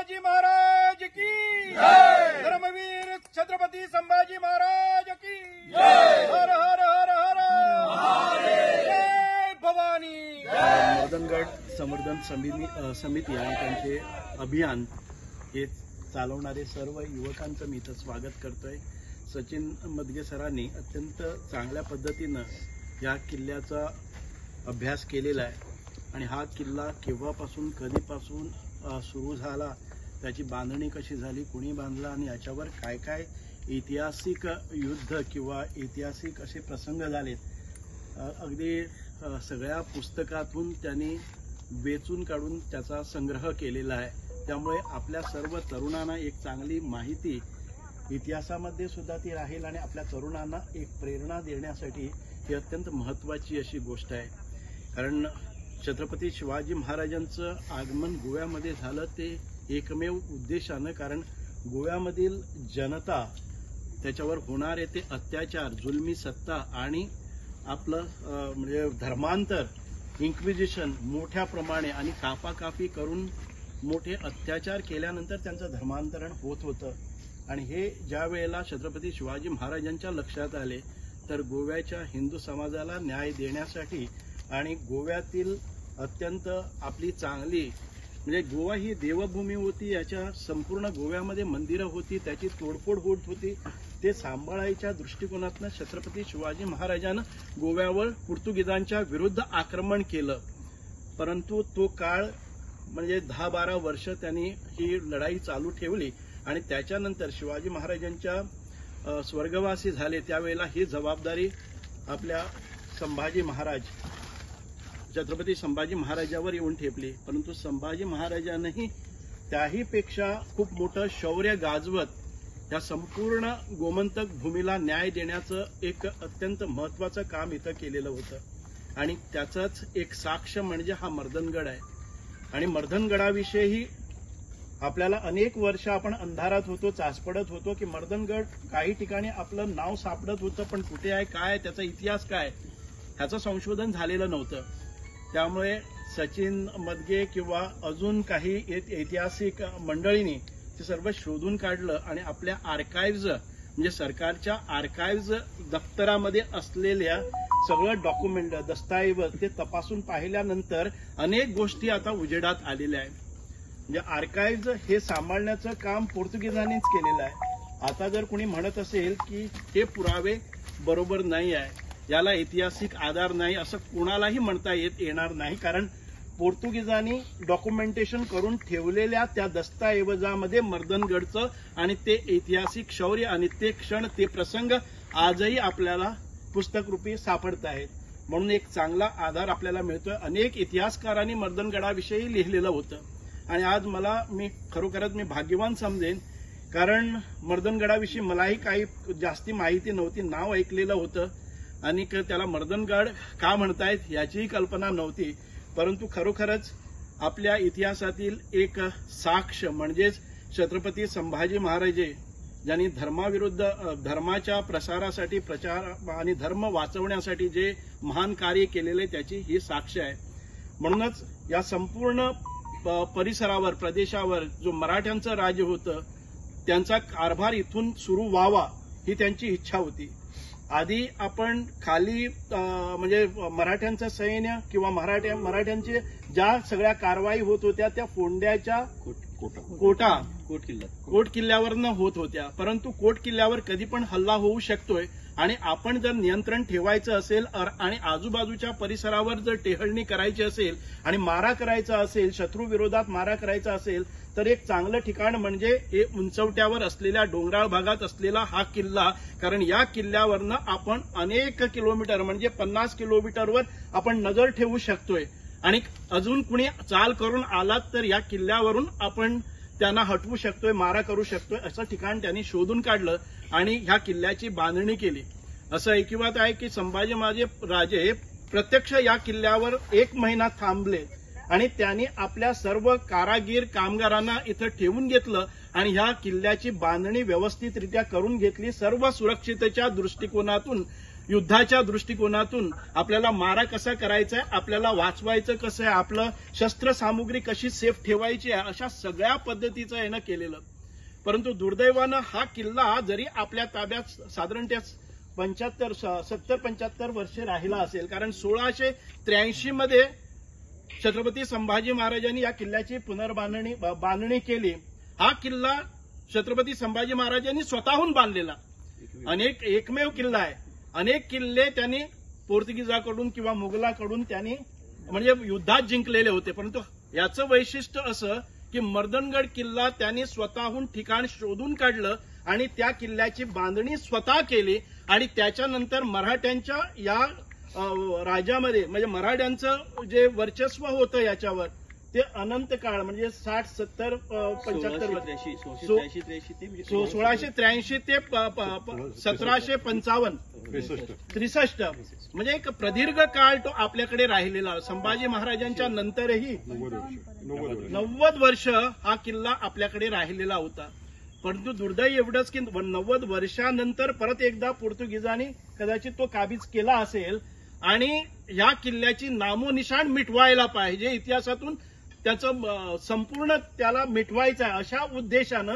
संभाजी महाराज की जय। धर्मवीर छत्रपती संभाजी महाराज की जय। हर हर हर हर महादेव। जय भवानी। मर्दनगड संवर्धन समिती आणि त्यांचे अभियान हे चालवणारे सर्व युवकांचं मी इथं स्वागत करतोय। सचिन मदगे सरांनी अत्यंत चांगल्या पद्धतीनं या किल्ल्याचा अभ्यास केलेला आहे आणि हा किल्ला केव्हापासून कधीपासून सुरू झाला, त्याची बांधणी कशी झाली, कुणी बांधला आणि याच्यावर काय काय ऐतिहासिक युद्ध किंवा ऐतिहासिक असे प्रसंग झालेत, अगदी सगळ्या पुस्तकातून त्यांनी वेचून काढून त्याचा संग्रह केलेला आहे। त्यामुळे आपल्या सर्व तरुणांना एक चांगली माहिती इतिहासामध्ये सुद्धा ती राहील आणि आपल्या तरुणांना एक प्रेरणा देण्यासाठी ही अत्यंत महत्त्वाची अशी गोष्ट आहे। कारण छत्रपती शिवाजी महाराजांचं आगमन गोव्यामध्ये झालं ते एकमेव उद्देशानं, कारण गोव्यामधील जनता, त्याच्यावर होणारे ते अत्याचार, जुलमी सत्ता आणि आपलं म्हणजे धर्मांतर, इन्क्विजिशन मोठ्या प्रमाणे आणि कापाकापी करून मोठे अत्याचार केल्यानंतर त्यांचं धर्मांतरण होत होतं। आणि हे ज्या वेळेला छत्रपती शिवाजी महाराजांच्या लक्षात आले तर गोव्याच्या हिंदू समाजाला न्याय देण्यासाठी आणि गोव्यातील अत्यंत आपली चांगली म्हणजे गोवा ही देवभूमी होती, याच्या संपूर्ण गोव्यामध्ये मंदिरं होती, त्याची तोडफोड होत होती, ते सांभाळायच्या दृष्टिकोनातून छत्रपती शिवाजी महाराजांनी गोव्यावर पोर्तुगीजांच्या विरुद्ध आक्रमण केलं। परंतु तो काळ म्हणजे 10-12 वर्ष त्यांनी ही लढाई चालू ठेवली आणि त्याच्यानंतर शिवाजी महाराजांच्या स्वर्गवासी झाले त्यावेळेला ही जबाबदारी आपल्या संभाजी महाराज, छत्रपती संभाजी महाराजांवर येऊन ठेपली। परंतु संभाजी महाराजांनीही त्याहीपेक्षा खूप मोठं शौर्य गाजवत या संपूर्ण गोमंतक भूमीला न्याय देण्याचं एक अत्यंत महत्त्वाचं काम इथं केलेलं होतं आणि त्याचाच एक साक्ष म्हणजे हा मर्दनगड आहे। आणि मर्दनगडाविषयी आपल्याला अनेक वर्ष आपण अंधारात होतो, चाचपडत होतो की मर्दनगड काही ठिकाणी आपलं नाव सापडत होतं, पण कुठे आहे, काय, त्याचा इतिहास काय, ह्याचं संशोधन झालेलं नव्हतं। त्यामुळे सचिन मदगे किंवा अजून काही ऐतिहासिक मंडळींनी ते सर्व शोधून काढलं आणि आपल्या आर्काइव्ज म्हणजे सरकारच्या आर्काइव्ज दप्तरामध्ये असलेल्या सगळं डॉक्युमेंट, दस्तऐवज ते तपासून पाहिल्यानंतर अनेक गोष्टी आता उजेडात आलेल्या आहेत। म्हणजे आर्काइव्ज हे सांभाळण्याचं काम पोर्तुगीजांनीच केलेलं आहे। आता जर कोणी म्हणत असेल की हे पुरावे बरोबर नाही आहे, याला ऐतिहासिक आधार नाही, असं कोणालाही म्हणता येणार नाही, कारण पोर्तुगीजांनी डॉक्युमेंटेशन करून ठेवलेल्या त्या दस्तऐवजामध्ये मर्दनगडचं आणि ते ऐतिहासिक शौर्य आणि ते क्षण, ते प्रसंग आजही आपल्याला पुस्तकरूपी सापडत आहेत। म्हणून एक चांगला आधार आपल्याला मिळतोय। अनेक इतिहासकारांनी मर्दनगडाविषयी लिहिलेलं होतं आणि आज मी खरोखरच भाग्यवान समजेन, कारण मर्दनगडाविषयी मलाही काही जास्ती माहिती नव्हती, नाव ऐकलेलं होतं आणि त्याला मर्दनगड का म्हणतायत याचीही कल्पना नव्हती। परंतु खरोखरच आपल्या इतिहासातील एक साक्ष म्हणजेच छत्रपती संभाजी महाराजे ज्यांनी धर्माविरुद्ध धर्माच्या प्रसारासाठी, प्रचार आणि धर्म वाचवण्यासाठी जे महान कार्य केलेले त्याची ही साक्ष आहे। म्हणूनच या संपूर्ण परिसरावर, प्रदेशावर जो मराठ्यांचं राज्य होतं त्यांचा कारभार इथून सुरू व्हावा ही त्यांची इच्छा होती। आधी आपण खाली म्हणजे मराठ्यांचं सैन्य किंवा मराठ्यांची ज्या सगळ्या कारवाई होत होत्या त्या फोंड्याच्या कोट किल्ल्यावरनं होत होत्या, परंतु कोट किल्ल्यावर कधी पण हल्ला होऊ शकतोय आणि आपण जर नियंत्रण ठेवायचं असेल आणि आजूबाजूच्या परिसरावर जर टेहळणी करायची असेल आणि मारा करायचा असेल, शत्रू विरोधात मारा करायचा असेल तर एक चांगलं ठिकाण म्हणजे हे उंचवट्यावर असलेल्या डोंगराळ भागात असलेला हा किल्ला, कारण या किल्ल्यावरनं आपण अनेक किलोमीटर म्हणजे 50 किलोमीटरवर आपण नजर ठेवू शकतोय आणि अजून कुणी चाल करून आलात तर या किल्ल्यावरून आपण त्यांना हटवू शकतोय, मारा करू शकतोय, असं ठिकाण त्यांनी शोधून काढलं आणि ह्या किल्ल्याची बांधणी केली। असं ऐकिवात आहे की संभाजी राजे प्रत्यक्ष या किल्ल्यावर 1 महिना थांबले आणि त्यांनी आपल्या सर्व कारागीर कामगारांना इथं ठेवून घेतलं आणि ह्या किल्ल्याची बांधणी व्यवस्थितरित्या करून घेतली। सर्व सुरक्षिततेच्या दृष्टिकोनातून युद्धाच्या दृष्टिकोनातून आपल्याला मारा कसा करायचा आहे, आपल्याला वाचवायचं कसं आहे, आपलं शस्त्रसामुग्री कशी सेफ ठेवायची आहे, अशा सगळ्या पद्धतीचं यानं केलेलं. परंतु दुर्दैवानं हा किल्ला जरी आपल्या ताब्यात साधारणतः 70-75 वर्षे राहिला असेल, कारण 1683 मध्ये छत्रपती संभाजी महाराजांनी या किल्ल्याची बांधणी केली. हा किल्ला छत्रपती संभाजी महाराजांनी स्वतःहून बांधलेला एकमेव किल्ला आहे. अनेक किल्ले त्यांनी पोर्तुगीजाकडून किंवा मुघलाकडून त्यांनी म्हणजे युद्धात जिंकलेले होते. परंतु याचं वैशिष्ट्य असं की मर्दनगड किल्ला त्यांनी स्वतःहून ठिकाण शोधून काढलं आणि त्या किल्ल्याची बांधणी स्वतः केली. आणि त्याच्यानंतर मराठ्यांच्या या राज्यामध्ये म्हणजे मराठ्यांचं जे वर्चस्व होतं याच्यावर ते अनंत काळ म्हणजे 60, 70, 75 1683 ते 1755 63 म्हणजे एक प्रदीर्घ काळ तो आपल्याकडे राहिलेला. संभाजी महाराजांच्या नंतरही 90 वर्ष हा किल्ला आपल्याकडे राहिलेला होता. परंतु दुर्दैव एवढंच की 90 वर्षानंतर परत एकदा पोर्तुगीजांनी कदाचित तो काबीज केला असेल आणि या किल्ल्याची नामोनिशाण मिटवायला पाहिजे, इतिहासातून त्याचं संपूर्ण त्याला मिटवायचं आहे अशा उद्देशानं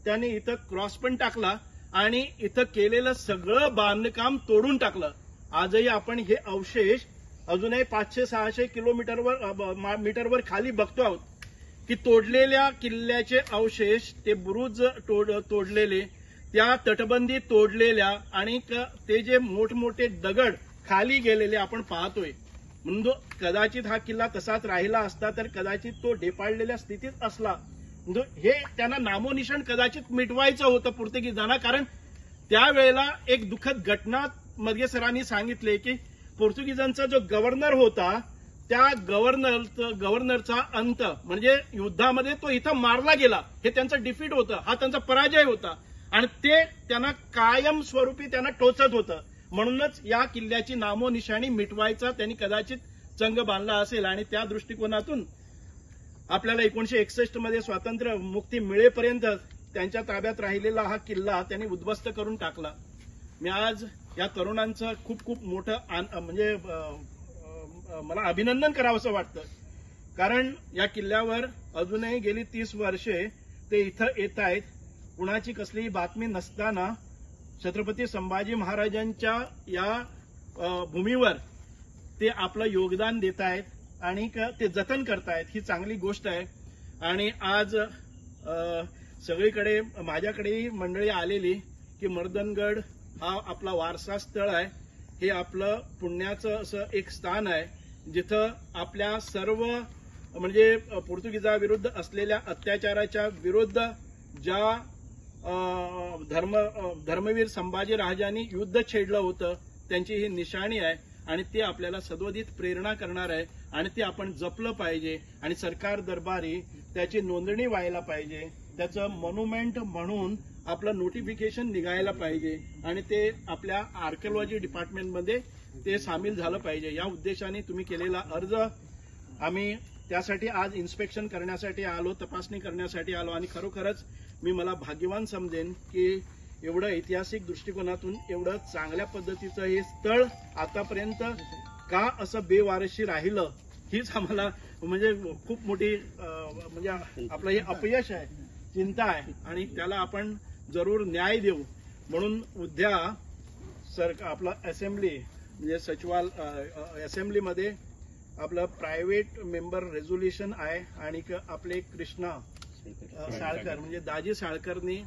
त्याने इथं क्रॉस पण टाकला आणि इथं केलेलं सगळं बांधकाम तोडून टाकलं. आजही आपण हे अवशेष अजूनही 500-600 मीटरवर खाली बघतो आहोत की तोडलेल्या किल्ल्याचे अवशेष, ते बुरुज तोडलेले, त्या तटबंदी तोडलेल्या आणि ते जे मोठमोठे दगड खाली गेलेले आपण पाहतोय. म्हणजे कदाचित हा किल्ला तसाच राहिला असता तर कदाचित तो ढेपाळलेल्या स्थितीत असला. म्हणजे हे त्यांना नामोनिशाण कदाचित मिटवायचं होतं पोर्तुगीजांना. कारण त्यावेळेला एक दुःखद घटना मदगे सरांनी सांगितले की पोर्तुगीजांचा जो गव्हर्नर होता त्या गव्हर्नरचा अंत म्हणजे युद्धामध्ये तो इथं मारला गेला. हे त्यांचं डिफीट होतं, हा त्यांचा पराजय होता आणि ते त्यांना कायमस्वरूपी त्यांना टोचत होतं. म्हणूनच या किल्ल्याची नामोनिशाणी मिटवायचा त्यांनी कदाचित चंग बांधला असेल. आणि त्या दृष्टिकोनातून आपल्याला 1961 मध्ये स्वातंत्र्य मुक्ती मिळेपर्यंत त्यांच्या ताब्यात राहिलेला हा किल्ला त्यांनी उद्ध्वस्त करून टाकला. मी आज या तरुणांचं खूप खूप मोठं म्हणजे मला अभिनंदन करावंसं वाटतं. कारण या किल्ल्यावर अजूनही गेली 30 वर्षे ते इथं येत आहेत. कुणाची कसलीही बातमी नसताना छत्रपती संभाजी महाराजांच्या या भूमीवर ते आपलं योगदान देत आहेत आणि ते जतन करतायत, ही चांगली गोष्ट आहे. आणि आज सगळीकडे माझ्याकडेही मंडळी आलेली की मर्दनगड हा आपला वारसा स्थळ आहे. हे आपलं पुण्याचं असं एक स्थान आहे जिथं आपल्या सर्व म्हणजे पोर्तुगीजाविरुद्ध असलेल्या अत्याचाराच्या विरुद्ध ज्या धर्मवीर संभाजी राजांनी युद्ध छेडलं होतं त्यांची ही निशाणी आहे आणि ते आपल्याला सदोदित प्रेरणा करणार आहे आणि ते आपण जपलं पाहिजे. आणि सरकार दरबारी त्याची नोंदणी व्हायला पाहिजे, त्याचं मॉन्युमेंट म्हणून आपलं नोटिफिकेशन निघायला पाहिजे आणि ते आपल्या आर्किओलॉजी डिपार्टमेंटमध्ये ते सामील झालं पाहिजे. या उद्देशाने तुम्ही केलेला अर्ज आम्ही त्यासाठी आज इन्स्पेक्शन करण्यासाठी आलो, तपासणी करण्यासाठी आलो आणि खरोखरच मी मला भाग्यवान समजेन की एवढं ऐतिहासिक दृष्टिकोनातून एवढं चांगल्या पद्धतीचं हे स्थळ आतापर्यंत का असं बेवारशी राहिलं हीच आम्हाला म्हणजे खूप मोठी म्हणजे आपलं हे अपयश आहे, चिंता आहे आणि त्याला आपण जरूर न्याय देऊ. म्हणून उद्या आपलं असेंब्ली म्हणजे असेंब्लीमध्ये आपलं प्रायव्हेट मेंबर रेझोल्युशन आहे आणि आपले कृष्णा साळकर म्हणजे दाजी साळकरनी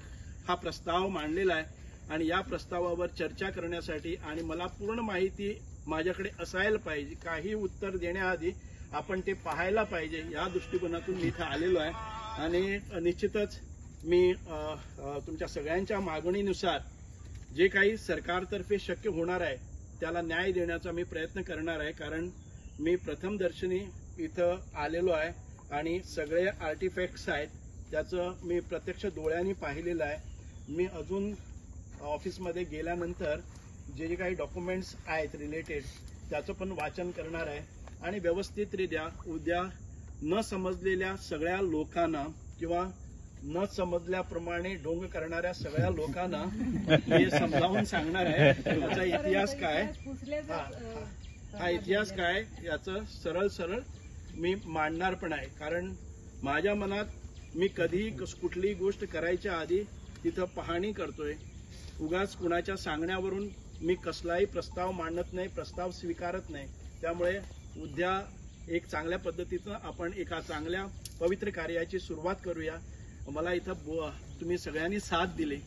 हा प्रस्ताव मांडलेला आहे आणि या प्रस्तावावर चर्चा करण्यासाठी आणि मला पूर्ण माहिती माझ्याकडे असायला पाहिजे, काही उत्तर देण्याआधी आपण ते पाहायला पाहिजे या दृष्टिकोनातून मी इथं आलेलो आहे. आणि निश्चितच मी तुमच्या सगळ्यांच्या मागणीनुसार जे काही सरकारतर्फे शक्य होणार आहे त्याला न्याय देण्याचा मी प्रयत्न करणार आहे. कारण मी प्रथमदर्शनी इथं आलेलो आहे आणि सगळे आर्टिफॅक्ट्स आहेत त्याचं मी प्रत्यक्ष डोळ्यांनी पाहिलेलं आहे. मी अजून ऑफिसमध्ये गेल्यानंतर जे काही डॉक्युमेंट्स आहेत रिलेटेड त्याचं पण वाचन करणार आहे आणि व्यवस्थितरित्या उद्या न समजलेल्या सगळ्या लोकांना किंवा न समजल्याप्रमाणे ढोंग करणाऱ्या सगळ्या लोकांना हे समजावून सांगणार आहे त्याचा इतिहास काय, हा इतिहास काय याचं सरळ सरळ मी मांडणार पण आहे. कारण माझ्या मनात मी कधीही कुठलीही गोष्ट करायच्या आधी तिथं पाहणी करतोय. उगाच कुणाच्या सांगण्यावरून मी कसलाही प्रस्ताव मांडत नाही, प्रस्ताव स्वीकारत नाही. त्यामुळे उद्या एक चांगल्या पद्धतीचं आपण एका चांगल्या पवित्र कार्याची सुरुवात करूया. मला इथं तुम्ही सगळ्यांनी साथ दिली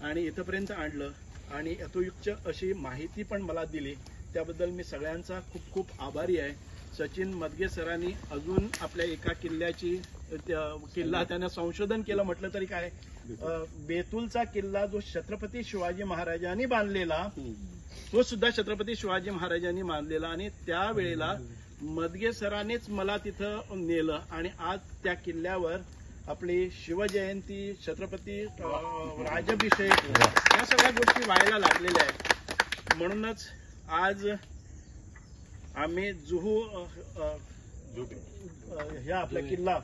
आणि इथंपर्यंत आणलं आणि यथोयुक्त अशी माहिती पण मला दिली, त्याबद्दल मी सगळ्यांचा खूप खूप आभारी आहे. सचिन मदगे सरांनी अजून आपल्या एका किल्ला त्यानं संशोधन केलं म्हटलं तरी काय, बेतूलचा किल्ला जो छत्रपती शिवाजी महाराजांनी बांधलेला तो सुद्धा छत्रपती शिवाजी महाराजांनी बांधलेला आणि त्यावेळेला मदगे सरांनीच मला तिथं नेलं आणि आज त्या किल्ल्यावर आपली शिवजयंती, छत्रपती राजाभिषेक या सगळ्या गोष्टी व्हायला लागलेल्या आहेत. म्हणूनच आज आम्ही ह्या आपला किल्ला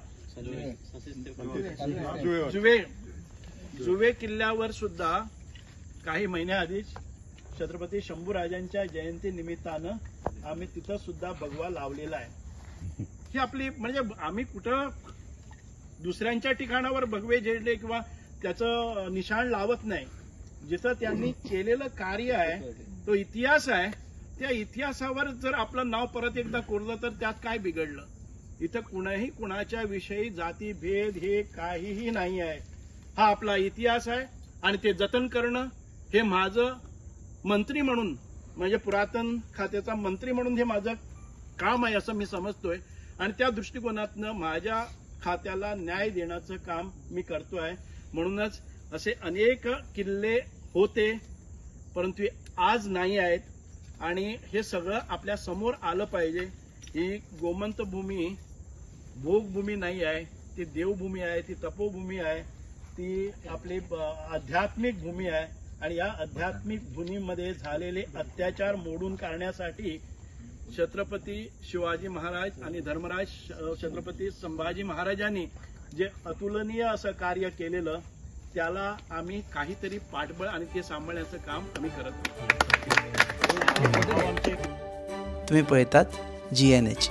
जुवे किल्ल्यावर सुद्धा काही महिन्याआधीच छत्रपती शंभूराजांच्या जयंती निमित्तानं आम्ही तिथं सुद्धा भगवा लावलेला आहे. ही आपली म्हणजे आम्ही कुठं दुसऱ्यांच्या ठिकाणावर भगवे झेडले किंवा त्याचं निशाण लावत नाही. जिथं त्यांनी केलेलं कार्य आहे तो इतिहास आहे, त्या इतिहासावर जर आपलं नाव परत एकदा कोरलं तर त्यात काय बिघडलं. इथं कुणाही कुणाच्या विषयी जाती भेद हे काहीही नाही आहे. हा आपला इतिहास आहे आणि ते जतन करणं हे माझं मंत्री म्हणून म्हणजे पुरातन खात्याचा मंत्री म्हणून हे माझं काम आहे असं मी समजतोय आणि त्या दृष्टिकोनातनं माझ्या खात्याला न्याय देण्याचं काम मी करतोय. म्हणूनच असे अनेक किल्ले होते परंतु आज नाही आहेत आणि हे सगळं आपल्या समोर आलं पाहिजे. ही गोमंत भूमी भोगभूमी नाही आहे, ती देवभूमी आहे, ती तपोभूमी आहे, ती आपली आध्यात्मिक भूमी आहे आणि या आध्यात्मिक भूमीमध्ये झालेले अत्याचार मोडून काढण्यासाठी छत्रपती शिवाजी महाराज आणि धर्मराज छत्रपती संभाजी महाराजांनी जे अतुलनीय असं कार्य केलेलं त्याला आम्ही काहीतरी पाठबळ आणि ते सांभाळण्याचं काम आम्ही करत आहोत. तुम्ही पळतात GNH.